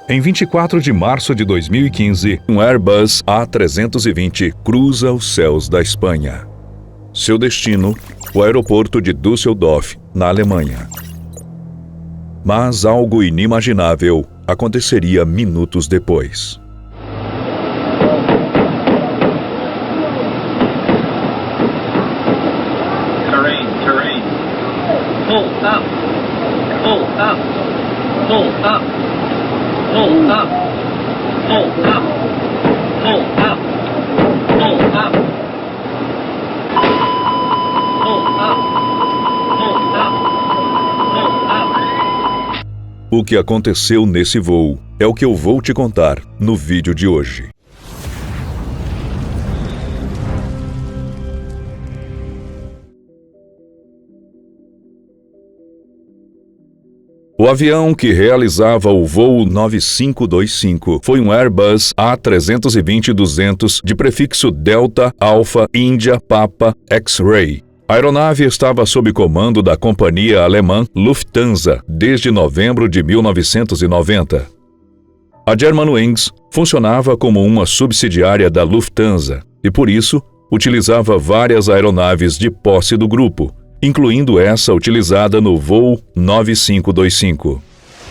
Em 24 de março de 2015, um Airbus A320 cruza os céus da Espanha. Seu destino, o aeroporto de Düsseldorf, na Alemanha. Mas algo inimaginável aconteceria minutos depois. Terrain. Pull up. Pull up. Pull up. Pull up. Pull up. Pull up. Pull up. Pull up. Pull up. Pull up. O que aconteceu nesse voo é o que eu vou te contar no vídeo de hoje. O avião que realizava o voo 9525 foi um Airbus A320-200 de prefixo Delta, Alpha, Índia, Papa, X-Ray. A aeronave estava sob comando da companhia alemã Lufthansa desde novembro de 1990. A Germanwings funcionava como uma subsidiária da Lufthansa e, por isso, utilizava várias aeronaves de posse do grupo, incluindo essa utilizada no voo 9525.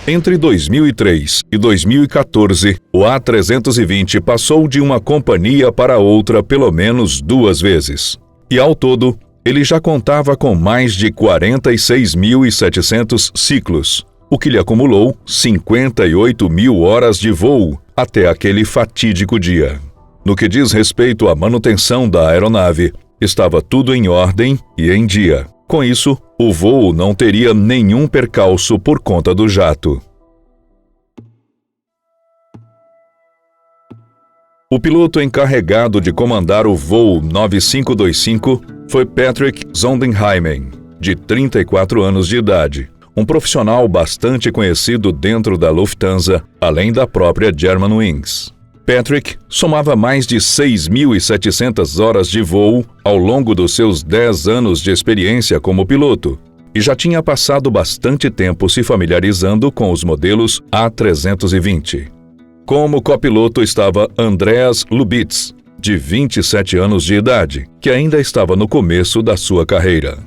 Entre 2003 e 2014, o A320 passou de uma companhia para outra pelo menos 2 vezes. E, ao todo, ele já contava com mais de 46.700 ciclos, o que lhe acumulou 58.000 horas de voo até aquele fatídico dia. No que diz respeito à manutenção da aeronave, estava tudo em ordem e em dia. Com isso, o voo não teria nenhum percalço por conta do jato. O piloto encarregado de comandar o voo 9525 foi Patrick Zondenheimen, de 34 anos de idade, um profissional bastante conhecido dentro da Lufthansa, além da própria Germanwings. Patrick somava mais de 6.700 horas de voo ao longo dos seus 10 anos de experiência como piloto e já tinha passado bastante tempo se familiarizando com os modelos A320. Como copiloto estava Andreas Lubitz, de 27 anos de idade, que ainda estava no começo da sua carreira.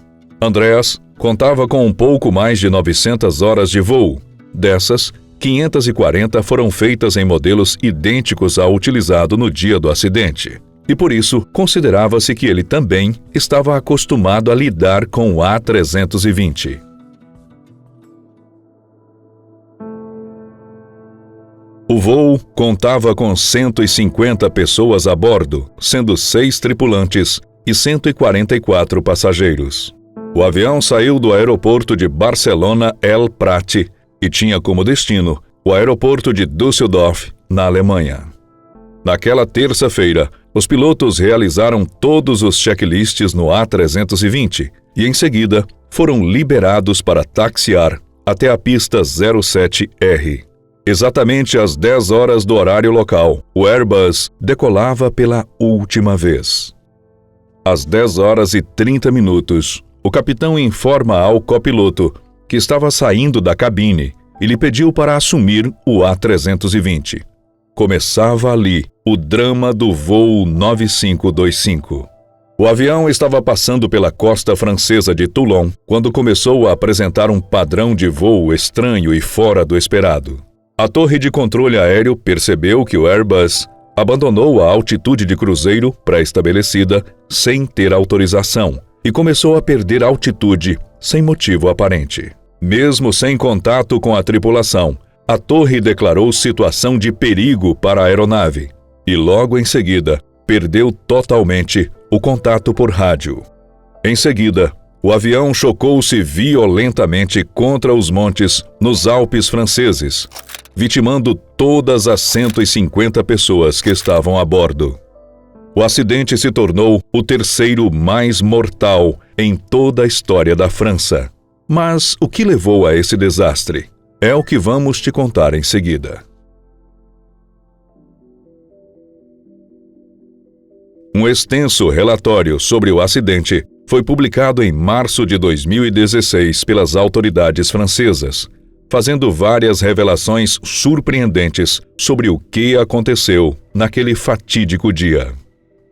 Andreas contava com um pouco mais de 900 horas de voo. Dessas, 540 foram feitas em modelos idênticos ao utilizado no dia do acidente. E por isso, considerava-se que ele também estava acostumado a lidar com o A320. O voo contava com 150 pessoas a bordo, sendo 6 tripulantes e 144 passageiros. O avião saiu do aeroporto de Barcelona El Prat e tinha como destino o aeroporto de Düsseldorf, na Alemanha. Naquela terça-feira, os pilotos realizaram todos os checklists no A320 e, em seguida, foram liberados para taxiar até a pista 07R. Exatamente às 10 horas do horário local, o Airbus decolava pela última vez. Às 10 horas e 30 minutos, o capitão informa ao copiloto que estava saindo da cabine e lhe pediu para assumir o A320. Começava ali o drama do voo 9525. O avião estava passando pela costa francesa de Toulon quando começou a apresentar um padrão de voo estranho e fora do esperado. A torre de controle aéreo percebeu que o Airbus abandonou a altitude de cruzeiro pré-estabelecida sem ter autorização e começou a perder altitude sem motivo aparente. Mesmo sem contato com a tripulação, a torre declarou situação de perigo para a aeronave e logo em seguida perdeu totalmente o contato por rádio. Em seguida, o avião chocou-se violentamente contra os montes nos Alpes franceses, vitimando todas as 150 pessoas que estavam a bordo. O acidente se tornou o terceiro mais mortal em toda a história da França. Mas o que levou a esse desastre? É o que vamos te contar em seguida. Um extenso relatório sobre o acidente foi publicado em março de 2016 pelas autoridades francesas, fazendo várias revelações surpreendentes sobre o que aconteceu naquele fatídico dia.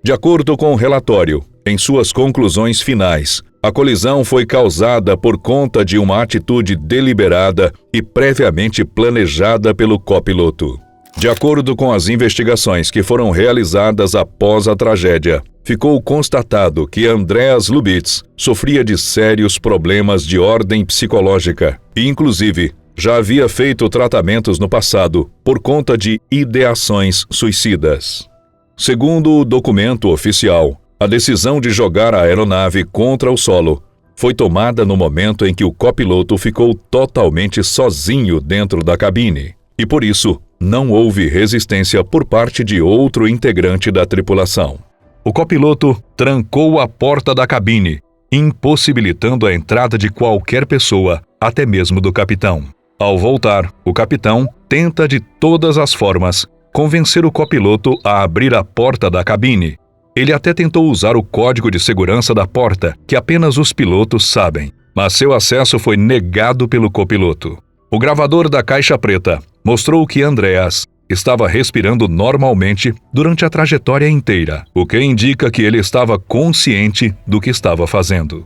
De acordo com o relatório, em suas conclusões finais, a colisão foi causada por conta de uma atitude deliberada e previamente planejada pelo copiloto. De acordo com as investigações que foram realizadas após a tragédia, ficou constatado que Andreas Lubitz sofria de sérios problemas de ordem psicológica e, inclusive, já havia feito tratamentos no passado por conta de ideações suicidas. Segundo o documento oficial, a decisão de jogar a aeronave contra o solo foi tomada no momento em que o copiloto ficou totalmente sozinho dentro da cabine, e por isso não houve resistência por parte de outro integrante da tripulação. O copiloto trancou a porta da cabine, impossibilitando a entrada de qualquer pessoa, até mesmo do capitão. Ao voltar, o capitão tenta de todas as formas convencer o copiloto a abrir a porta da cabine. Ele até tentou usar o código de segurança da porta, que apenas os pilotos sabem, mas seu acesso foi negado pelo copiloto. O gravador da caixa preta mostrou que Andreas estava respirando normalmente durante a trajetória inteira, o que indica que ele estava consciente do que estava fazendo.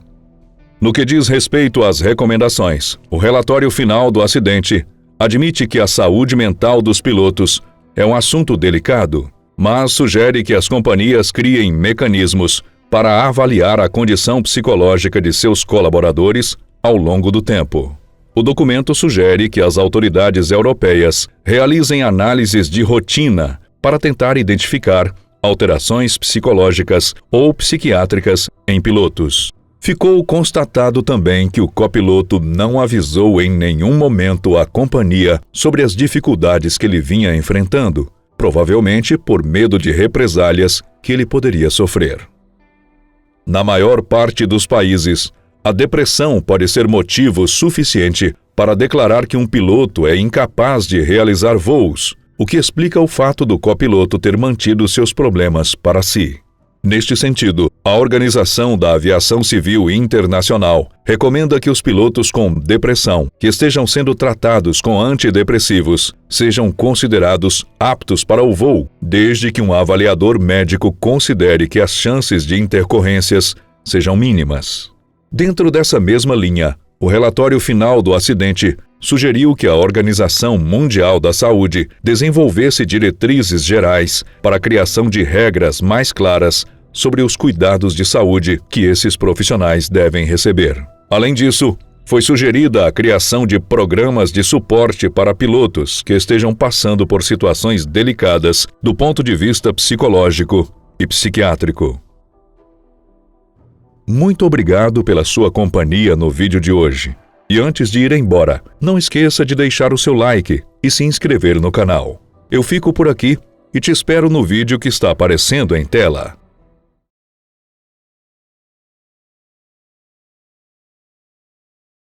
No que diz respeito às recomendações, o relatório final do acidente admite que a saúde mental dos pilotos é um assunto delicado, mas sugere que as companhias criem mecanismos para avaliar a condição psicológica de seus colaboradores ao longo do tempo. O documento sugere que as autoridades europeias realizem análises de rotina para tentar identificar alterações psicológicas ou psiquiátricas em pilotos. Ficou constatado também que o copiloto não avisou em nenhum momento a companhia sobre as dificuldades que ele vinha enfrentando, provavelmente por medo de represálias que ele poderia sofrer. Na maior parte dos países, a depressão pode ser motivo suficiente para declarar que um piloto é incapaz de realizar voos, o que explica o fato do copiloto ter mantido seus problemas para si. Neste sentido, a Organização da Aviação Civil Internacional recomenda que os pilotos com depressão que estejam sendo tratados com antidepressivos sejam considerados aptos para o voo, desde que um avaliador médico considere que as chances de intercorrências sejam mínimas. Dentro dessa mesma linha, o relatório final do acidente sugeriu que a Organização Mundial da Saúde desenvolvesse diretrizes gerais para a criação de regras mais claras sobre os cuidados de saúde que esses profissionais devem receber. Além disso, foi sugerida a criação de programas de suporte para pilotos que estejam passando por situações delicadas do ponto de vista psicológico e psiquiátrico. Muito obrigado pela sua companhia no vídeo de hoje. E antes de ir embora, não esqueça de deixar o seu like e se inscrever no canal. Eu fico por aqui e te espero no vídeo que está aparecendo em tela.